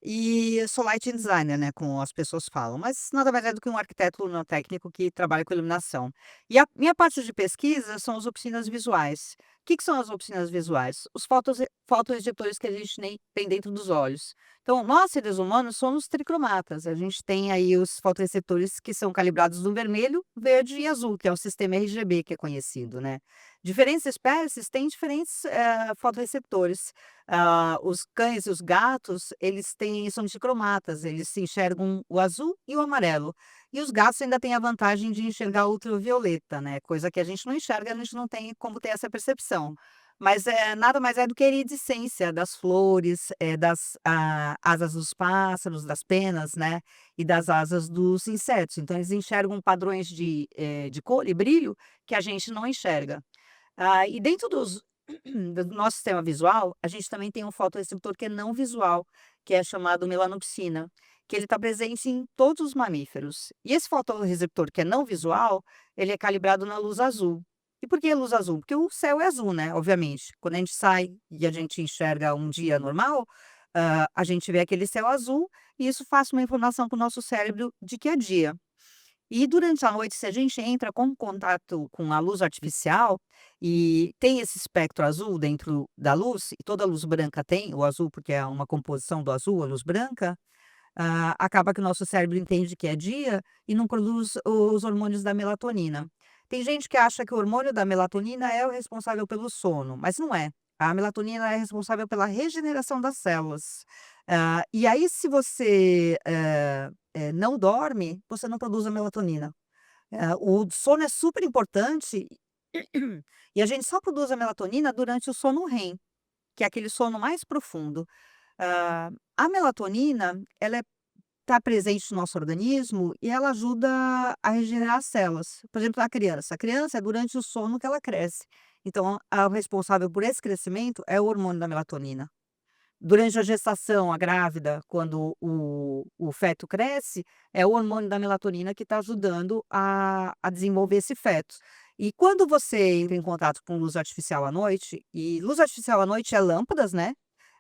e sou lighting designer, né, como as pessoas falam, mas nada mais é do que um arquiteto luminotécnico que trabalha com iluminação. E a minha parte de pesquisa são as oficinas visuais. O que que são as oficinas visuais? Os fotoreceptores que a gente nem tem dentro dos olhos. Então, nós, seres humanos, somos tricromatas. A gente tem aí os fotoreceptores que são calibrados no vermelho, verde e azul, que é o sistema RGB que é conhecido, né. Diferentes espécies têm diferentes, fotoreceptores. Os cães e os gatos, eles são dicromatas, eles se enxergam o azul e o amarelo. E os gatos ainda têm a vantagem de enxergar ultravioleta, né, coisa que a gente não enxerga, a gente não tem como ter essa percepção. Mas, nada mais é do que a iridescência das flores, asas dos pássaros, das penas, né, e das asas dos insetos. Então eles enxergam padrões de cor e brilho que a gente não enxerga. E dentro do nosso sistema visual, a gente também tem um fotoreceptor que é não visual, que é chamado melanopsina, que ele está presente em todos os mamíferos. E esse fotorreceptor que é não visual, ele é calibrado na luz azul. E por que luz azul? Porque o céu é azul, né, obviamente. Quando a gente sai e a gente enxerga um dia normal, a gente vê aquele céu azul e isso passa uma informação para o nosso cérebro de que é dia. E durante a noite, se a gente entra com contato com a luz artificial e tem esse espectro azul dentro da luz, e toda luz branca tem o azul, porque é uma composição do azul, a luz branca, acaba que o nosso cérebro entende que é dia e não produz os hormônios da melatonina. Tem gente que acha que o hormônio da melatonina é o responsável pelo sono, mas não é. A melatonina é responsável pela regeneração das células. E aí, se você não dorme, você não produz a melatonina. O sono é super importante e a gente só produz a melatonina durante o sono REM, que é aquele sono mais profundo. A melatonina, ela está presente no nosso organismo e ela ajuda a regenerar as células. Por exemplo, a criança é durante o sono que ela cresce. Então, o responsável por esse crescimento é o hormônio da melatonina. Durante a gestação, a grávida, quando o feto cresce, é o hormônio da melatonina que está ajudando a desenvolver esse feto. E quando você entra em contato com luz artificial à noite, e luz artificial à noite é lâmpadas, né,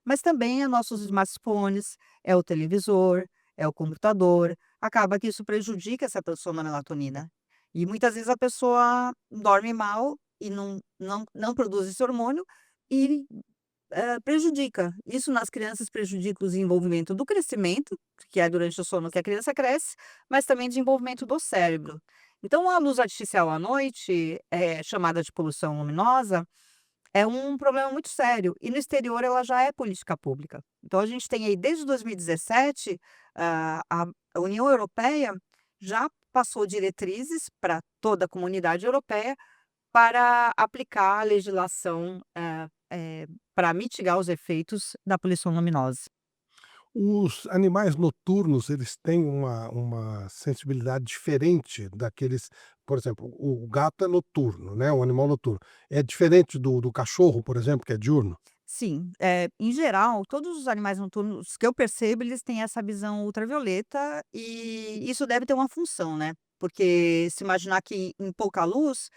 mas também é nossos smartphones, é o televisor, é o computador, acaba que isso prejudica essa pessoa na melatonina. E muitas vezes a pessoa dorme mal e não produz esse hormônio e prejudica. Isso nas crianças prejudica o desenvolvimento do crescimento, que é durante o sono que a criança cresce, mas também desenvolvimento do cérebro. Então a luz artificial à noite, chamada de poluição luminosa, é um problema muito sério e no exterior ela já é política pública. Então a gente tem aí desde 2017, a União Europeia já passou diretrizes para toda a comunidade europeia para aplicar a legislação, para mitigar os efeitos da poluição luminosa. Os animais noturnos, eles têm uma sensibilidade diferente daqueles, por exemplo, o gato é noturno, né, um animal noturno. É diferente do cachorro, por exemplo, que é diurno? Sim, em geral, todos os animais noturnos que eu percebo, eles têm essa visão ultravioleta e isso deve ter uma função, né, porque se imaginar que em pouca luz,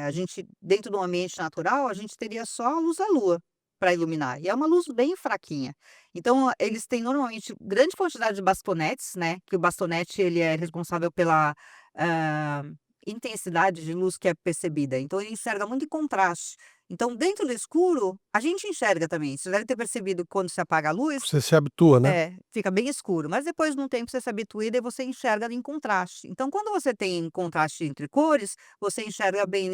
a gente dentro do ambiente natural, a gente teria só a luz da lua para iluminar, e é uma luz bem fraquinha. Então, eles têm normalmente grande quantidade de bastonetes, né, que o bastonete ele é responsável pela, hã, intensidade de luz que é percebida, então ele enxerga muito em contraste. Então, dentro do escuro, a gente enxerga também. Você deve ter percebido que quando se apaga a luz, Você se habitua, né? fica bem escuro, mas depois de um tempo você se habitua e daí você enxerga em contraste. Então, quando você tem contraste entre cores, você enxerga bem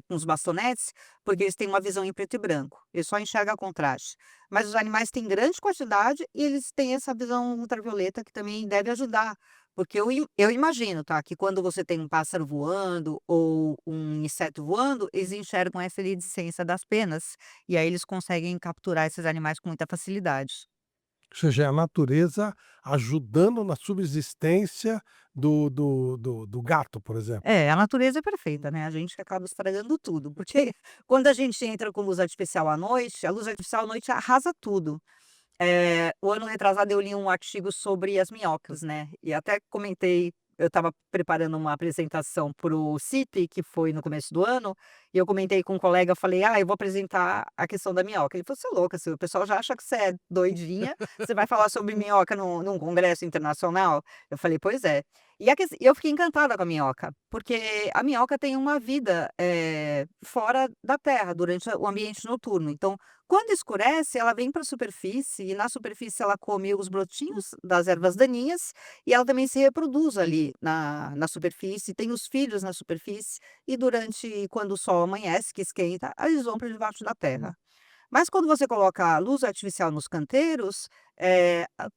com os bastonetes, porque eles têm uma visão em preto e branco. Eles só enxergam contraste. Mas os animais têm grande quantidade e eles têm essa visão ultravioleta que também deve ajudar. Porque eu imagino, tá, que quando você tem um pássaro voando ou um inseto voando, eles enxergam essa iridescência das penas, e aí eles conseguem capturar esses animais com muita facilidade. Ou seja, é a natureza ajudando na subsistência do gato, por exemplo. É, a natureza é perfeita, né, a gente que acaba estragando tudo, porque quando a gente entra com luz artificial à noite, a luz artificial à noite arrasa tudo. O ano retrasado eu li um artigo sobre as minhocas, né, e até comentei eu estava preparando uma apresentação para o CIP, que foi no começo do ano, e eu comentei com um colega, falei: "Ah, eu vou apresentar a questão da minhoca". Ele falou: "Você é louca, o pessoal já acha que você é doidinha, você vai falar sobre minhoca num congresso internacional?". Eu falei: "Pois é". E eu fiquei encantada com a minhoca, porque a minhoca tem uma vida, fora da terra, durante o ambiente noturno. Então, quando escurece, ela vem para a superfície e na superfície ela come os brotinhos das ervas daninhas e ela também se reproduz ali na superfície, tem os filhos na superfície e durante quando o sol amanhece, que esquenta, eles vão para debaixo da terra. Mas quando você coloca a luz artificial nos canteiros,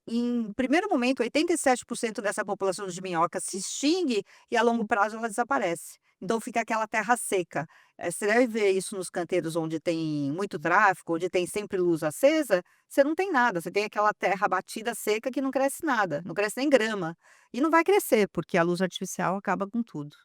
em primeiro momento 87% dessa população de minhoca se extingue e a longo prazo ela desaparece. Então fica aquela terra seca. Você deve ver isso nos canteiros onde tem muito tráfego, onde tem sempre luz acesa, você não tem nada, você tem aquela terra batida seca que não cresce nada, não cresce nem grama. E não vai crescer, porque a luz artificial acaba com tudo.